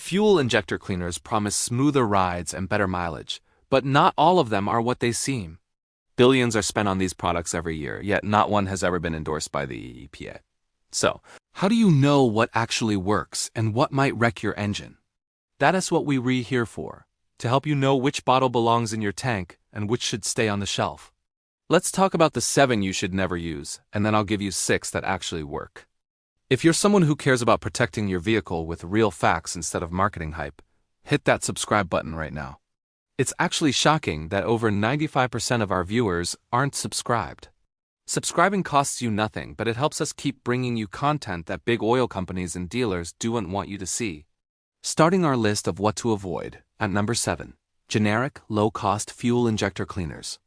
Fuel injector cleaners promise smoother rides and better mileage, but not all of them are what they seem. Billions are spent on these products every year, yet not one has ever been endorsed by the EPA. So, how do you know what actually works and what might wreck your engine? That is what we're here for, to help you know which bottle belongs in your tank and which should stay on the shelf. Let's talk about the 7 you should never use, and then I'll give you 6 that actually work. If you're someone who cares about protecting your vehicle with real facts instead of marketing hype, hit that subscribe button right now. It's actually shocking that over 95% of our viewers aren't subscribed. Subscribing costs you nothing, but it helps us keep bringing you content that big oil companies and dealers don't want you to see. Starting our list of what to avoid, at number 7, generic, low-cost fuel injector cleaners.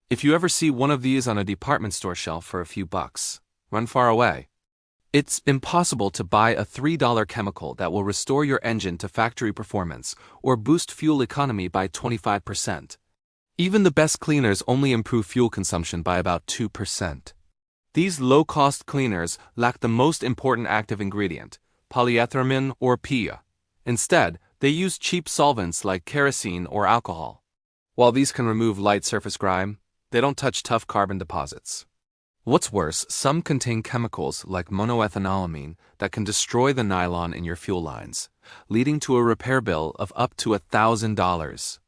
If you ever see one of these on a department store shelf for a few bucks, run far away. It's impossible to buy a $3 chemical that will restore your engine to factory performance or boost fuel economy by 25%. Even the best cleaners only improve fuel consumption by about 2%. These low-cost cleaners lack the most important active ingredient, polyethylamine or PEA. Instead, they use cheap solvents like kerosene or alcohol. While these can remove light surface grime, they don't touch tough carbon deposits. What's worse, some contain chemicals like monoethanolamine that can destroy the nylon in your fuel lines, leading to a repair bill of up to $1,000.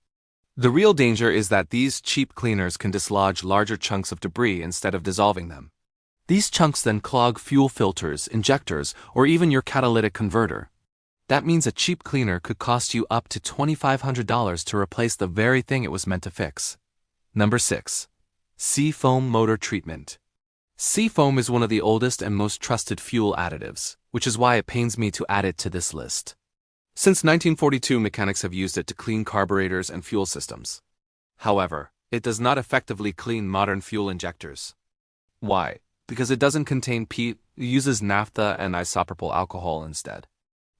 The real danger is that these cheap cleaners can dislodge larger chunks of debris instead of dissolving them. These chunks then clog fuel filters, injectors, or even your catalytic converter. That means a cheap cleaner could cost you up to $2,500 to replace the very thing it was meant to fix. Number 6. Seafoam motor treatment. Seafoam is one of the oldest and most trusted fuel additives, which is why it pains me to add it to this list. Since 1942, mechanics have used it to clean carburetors and fuel systems. However, it does not effectively clean modern fuel injectors. Why? Because it doesn't contain peat, it uses naphtha and isopropyl alcohol instead.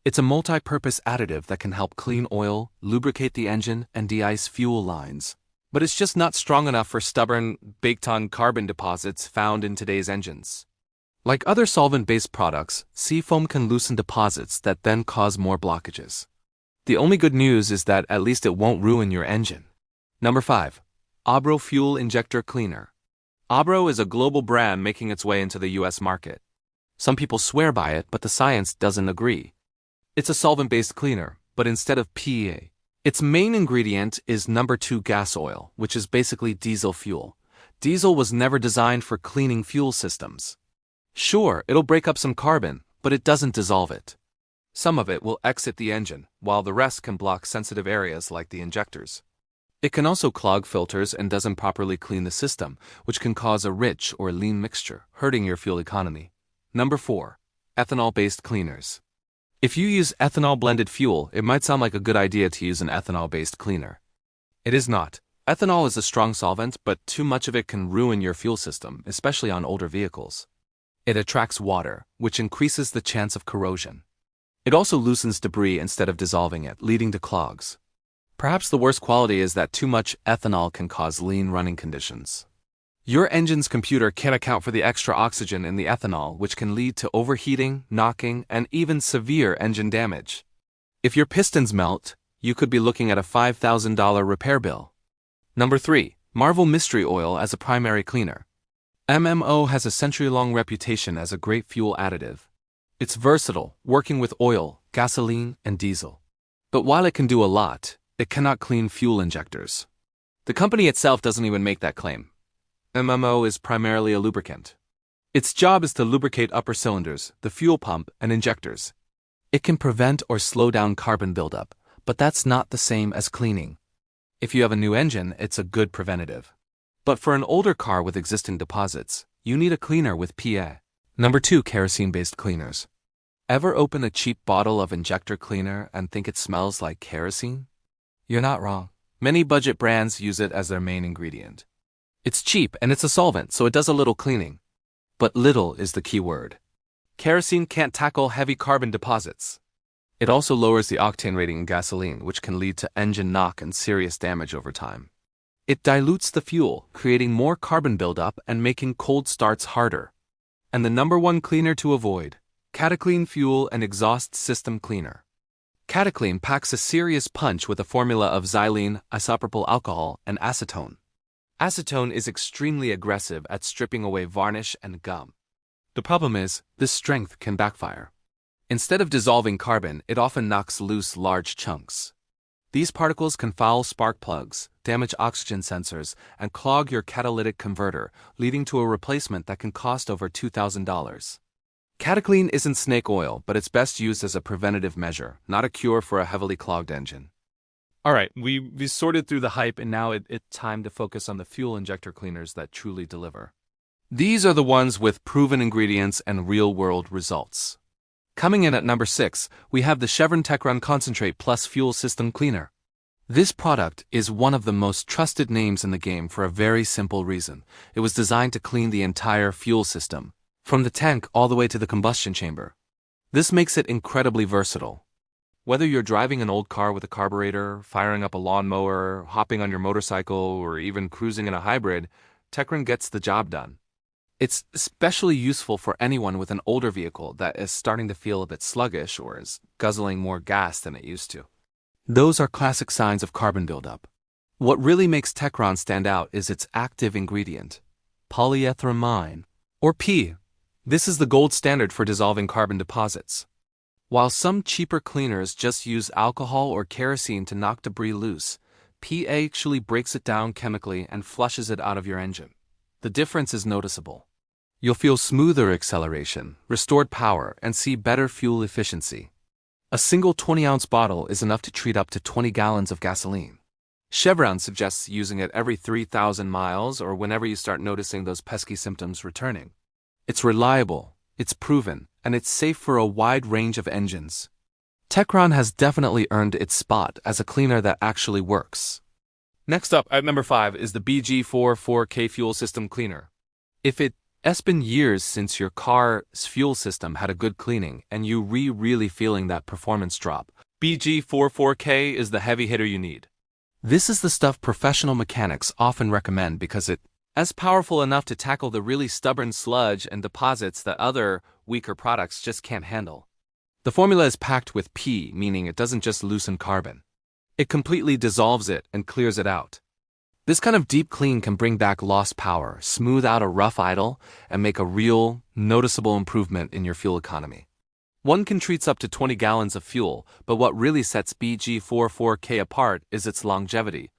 It's a multi-purpose additive that can help clean oil, lubricate the engine, and de-ice fuel lines. But it's just not strong enough for stubborn, baked-on carbon deposits found in today's engines. Like other solvent-based products, seafoam can loosen deposits that then cause more blockages. The only good news is that at least it won't ruin your engine. Number 5. Abro Fuel Injector Cleaner. Abro is a global brand making its way into the US market. Some people swear by it, but the science doesn't agree. It's a solvent-based cleaner, but instead of PEA, its main ingredient is number 2 gas oil, which is basically diesel fuel. Diesel was never designed for cleaning fuel systems. Sure, it'll break up some carbon, but it doesn't dissolve it. Some of it will exit the engine, while the rest can block sensitive areas like the injectors. It can also clog filters and doesn't properly clean the system, which can cause a rich or lean mixture, hurting your fuel economy. Number 4. Ethanol-based cleaners. If you use ethanol-blended fuel, it might sound like a good idea to use an ethanol-based cleaner. It is not. Ethanol is a strong solvent, but too much of it can ruin your fuel system, especially on older vehicles. It attracts water, which increases the chance of corrosion. It also loosens debris instead of dissolving it, leading to clogs. Perhaps the worst quality is that too much ethanol can cause lean running conditions. Your engine's computer can't account for the extra oxygen in the ethanol, which can lead to overheating, knocking, and even severe engine damage. If your pistons melt, you could be looking at a $5,000 repair bill. Number 3. Marvel Mystery Oil as a primary cleaner. MMO has a century-long reputation as a great fuel additive. It's versatile, working with oil, gasoline, and diesel. But while it can do a lot, it cannot clean fuel injectors. The company itself doesn't even make that claim. MMO is primarily a lubricant. Its job is to lubricate upper cylinders, the fuel pump, and injectors. It can prevent or slow down carbon buildup, but that's not the same as cleaning. If you have a new engine, it's a good preventative. But for an older car with existing deposits, you need a cleaner with PEA. Number 2. Kerosene-based cleaners. Ever open a cheap bottle of injector cleaner and think it smells like kerosene? You're not wrong. Many budget brands use it as their main ingredient. It's cheap and it's a solvent, so it does a little cleaning. But little is the key word. Kerosene can't tackle heavy carbon deposits. It also lowers the octane rating in gasoline, which can lead to engine knock and serious damage over time. It dilutes the fuel, creating more carbon buildup and making cold starts harder. And the number 1 cleaner to avoid: Cataclean Fuel and Exhaust System Cleaner. Cataclean packs a serious punch with a formula of xylene, isopropyl alcohol, and acetone. Acetone is extremely aggressive at stripping away varnish and gum. The problem is, this strength can backfire. Instead of dissolving carbon, it often knocks loose large chunks. These particles can foul spark plugs, damage oxygen sensors, and clog your catalytic converter, leading to a replacement that can cost over $2,000. Cataclean isn't snake oil, but it's best used as a preventative measure, not a cure for a heavily clogged engine. Alright, we sorted through the hype, and now it's time to focus on the fuel injector cleaners that truly deliver. These are the ones with proven ingredients and real-world results. Coming in at number 6, we have the Chevron Techron Concentrate Plus Fuel System Cleaner. This product is one of the most trusted names in the game for a very simple reason. It was designed to clean the entire fuel system, from the tank all the way to the combustion chamber. This makes it incredibly versatile. Whether you're driving an old car with a carburetor, firing up a lawnmower, hopping on your motorcycle, or even cruising in a hybrid, Techron gets the job done. It's especially useful for anyone with an older vehicle that is starting to feel a bit sluggish or is guzzling more gas than it used to. Those are classic signs of carbon buildup. What really makes Techron stand out is its active ingredient, polyethylamine, or P. This is the gold standard for dissolving carbon deposits. While some cheaper cleaners just use alcohol or kerosene to knock debris loose, P actually breaks it down chemically and flushes it out of your engine. The difference is noticeable. You'll feel smoother acceleration, restored power, and see better fuel efficiency. A single 20-ounce bottle is enough to treat up to 20 gallons of gasoline. Chevron suggests using it every 3,000 miles or whenever you start noticing those pesky symptoms returning. It's reliable, it's proven, and it's safe for a wide range of engines. Techron has definitely earned its spot as a cleaner that actually works. Next up, at number 5, is the BG44K Fuel System Cleaner. If it's been years since your car's fuel system had a good cleaning and you really feeling that performance drop, BG44K is the heavy hitter you need. This is the stuff professional mechanics often recommend because it's powerful enough to tackle the really stubborn sludge and deposits that other, weaker products just can't handle. The formula is packed with P, meaning it doesn't just loosen carbon. It completely dissolves it and clears it out. This kind of deep clean can bring back lost power, smooth out a rough idle, and make a real, noticeable improvement in your fuel economy. One can treat up to 20 gallons of fuel, but what really sets BG44K apart is its longevity.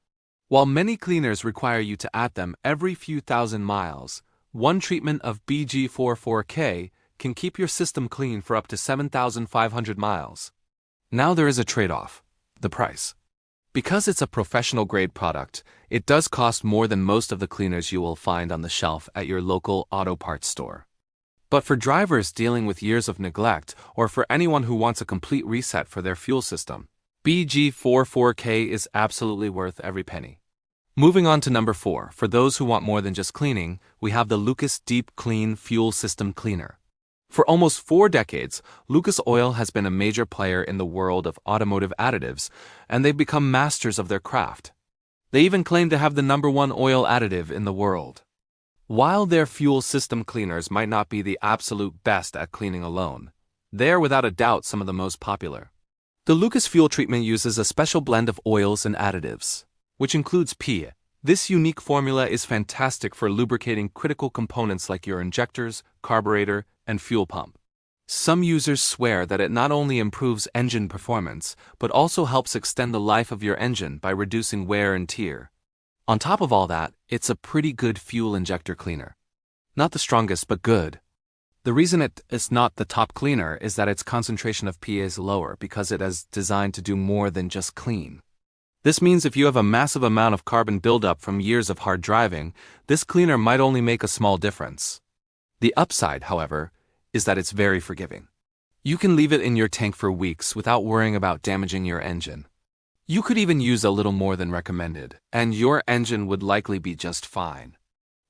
While many cleaners require you to add them every few thousand miles, one treatment of BG44K can keep your system clean for up to 7,500 miles. Now there is a trade-off: the price. Because it's a professional-grade product, it does cost more than most of the cleaners you will find on the shelf at your local auto parts store. But for drivers dealing with years of neglect, or for anyone who wants a complete reset for their fuel system, BG44K is absolutely worth every penny. Moving on to number 4, for those who want more than just cleaning, we have the Lucas Deep Clean Fuel System Cleaner. For almost 4 decades, Lucas Oil has been a major player in the world of automotive additives, and they've become masters of their craft. They even claim to have the #1 oil additive in the world. While their fuel system cleaners might not be the absolute best at cleaning alone, they are without a doubt some of the most popular. The Lucas fuel treatment uses a special blend of oils and additives, which includes P. This unique formula is fantastic for lubricating critical components like your injectors, carburetor, and fuel pump. Some users swear that it not only improves engine performance, but also helps extend the life of your engine by reducing wear and tear. On top of all that, it's a pretty good fuel injector cleaner. Not the strongest, but good. The reason it is not the top cleaner is that its concentration of P is lower because it is designed to do more than just clean. This means if you have a massive amount of carbon buildup from years of hard driving, this cleaner might only make a small difference. The upside, however, is that it's very forgiving. You can leave it in your tank for weeks without worrying about damaging your engine. You could even use a little more than recommended, and your engine would likely be just fine.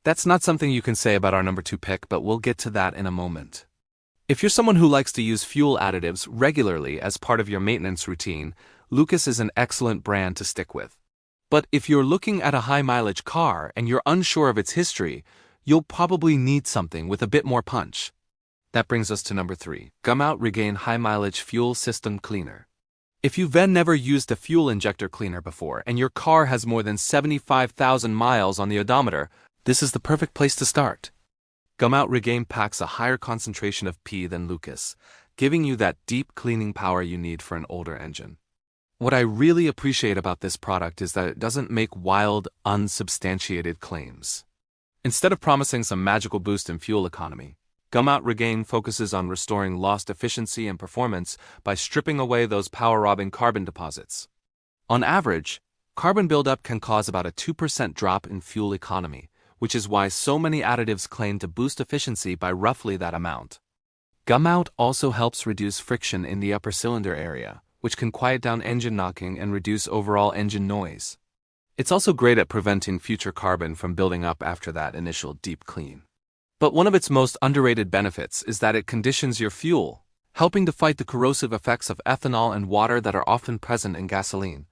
That's not something you can say about our number 2 pick, but we'll get to that in a moment. If you're someone who likes to use fuel additives regularly as part of your maintenance routine, Lucas is an excellent brand to stick with. But if you're looking at a high-mileage car and you're unsure of its history, you'll probably need something with a bit more punch. That brings us to number 3, Gumout Regain High Mileage Fuel System Cleaner. If you've never used a fuel injector cleaner before and your car has more than 75,000 miles on the odometer, this is the perfect place to start. Gumout Regain packs a higher concentration of P than Lucas, giving you that deep cleaning power you need for an older engine. What I really appreciate about this product is that it doesn't make wild, unsubstantiated claims. Instead of promising some magical boost in fuel economy, Gumout Regain focuses on restoring lost efficiency and performance by stripping away those power-robbing carbon deposits. On average, carbon buildup can cause about a 2% drop in fuel economy, which is why so many additives claim to boost efficiency by roughly that amount. Gumout also helps reduce friction in the upper cylinder area, which can quiet down engine knocking and reduce overall engine noise. It's also great at preventing future carbon from building up after that initial deep clean. But one of its most underrated benefits is that it conditions your fuel, helping to fight the corrosive effects of ethanol and water that are often present in gasoline.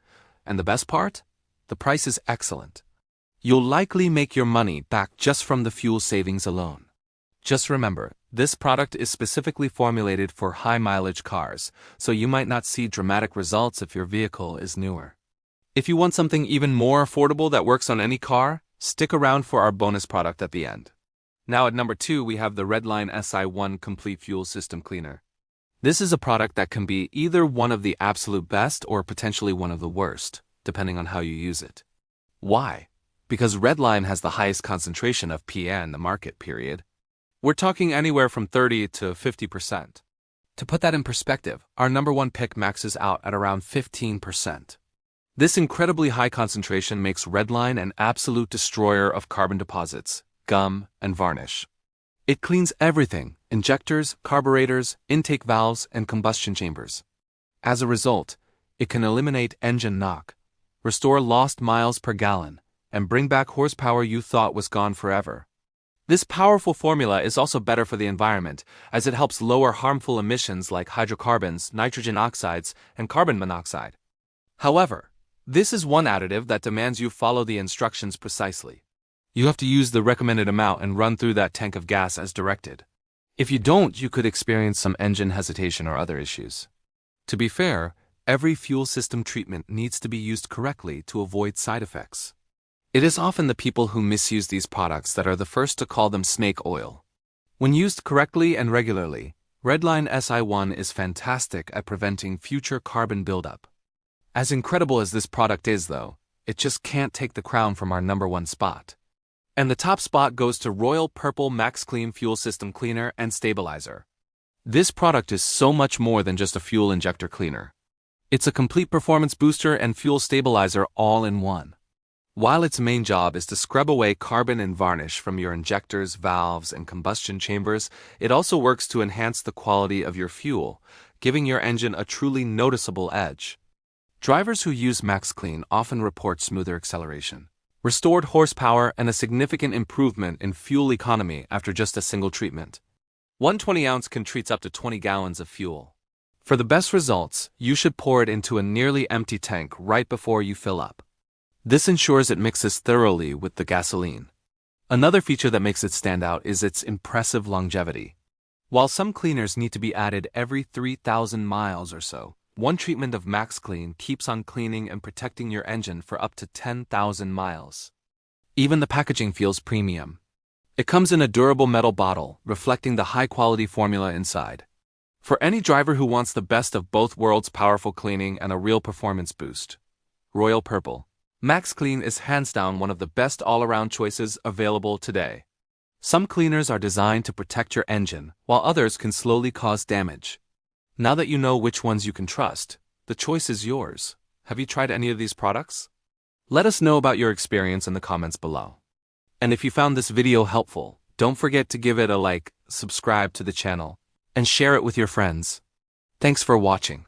And the best part? The price is excellent. You'll likely make your money back just from the fuel savings alone. Just remember, this product is specifically formulated for high-mileage cars, so you might not see dramatic results if your vehicle is newer. If you want something even more affordable that works on any car, stick around for our bonus product at the end. Now at number 2 we have the Redline SI1 Complete Fuel System Cleaner. This is a product that can be either one of the absolute best or potentially one of the worst, depending on how you use it. Why? Because Redline has the highest concentration of PN in the market, period. We're talking anywhere from 30 to 50%. To put that in perspective, our number 1 pick maxes out at around 15%. This incredibly high concentration makes Redline an absolute destroyer of carbon deposits, gum, and varnish. It cleans everything: injectors, carburetors, intake valves, and combustion chambers. As a result, it can eliminate engine knock, restore lost miles per gallon, and bring back horsepower you thought was gone forever. This powerful formula is also better for the environment, as it helps lower harmful emissions like hydrocarbons, nitrogen oxides, and carbon monoxide. However, this is one additive that demands you follow the instructions precisely. You have to use the recommended amount and run through that tank of gas as directed. If you don't, you could experience some engine hesitation or other issues. To be fair, every fuel system treatment needs to be used correctly to avoid side effects. It is often the people who misuse these products that are the first to call them snake oil. When used correctly and regularly, Redline SI1 is fantastic at preventing future carbon buildup. As incredible as this product is, though, it just can't take the crown from our number 1 spot. And the top spot goes to Royal Purple Max Clean Fuel System Cleaner and Stabilizer. This product is so much more than just a fuel injector cleaner. It's a complete performance booster and fuel stabilizer all in one. While its main job is to scrub away carbon and varnish from your injectors, valves, and combustion chambers, it also works to enhance the quality of your fuel, giving your engine a truly noticeable edge. Drivers who use MaxClean often report smoother acceleration, restored horsepower, and a significant improvement in fuel economy after just a single treatment. One 20-ounce can treat up to 20 gallons of fuel. For the best results, you should pour it into a nearly empty tank right before you fill up. This ensures it mixes thoroughly with the gasoline. Another feature that makes it stand out is its impressive longevity. While some cleaners need to be added every 3,000 miles or so, one treatment of MaxClean keeps on cleaning and protecting your engine for up to 10,000 miles. Even the packaging feels premium. It comes in a durable metal bottle, reflecting the high-quality formula inside. For any driver who wants the best of both worlds, powerful cleaning and a real performance boost, Royal Purple MaxClean is hands down one of the best all-around choices available today. Some cleaners are designed to protect your engine, while others can slowly cause damage. Now that you know which ones you can trust, the choice is yours. Have you tried any of these products? Let us know about your experience in the comments below. And if you found this video helpful, don't forget to give it a like, subscribe to the channel, and share it with your friends. Thanks for watching.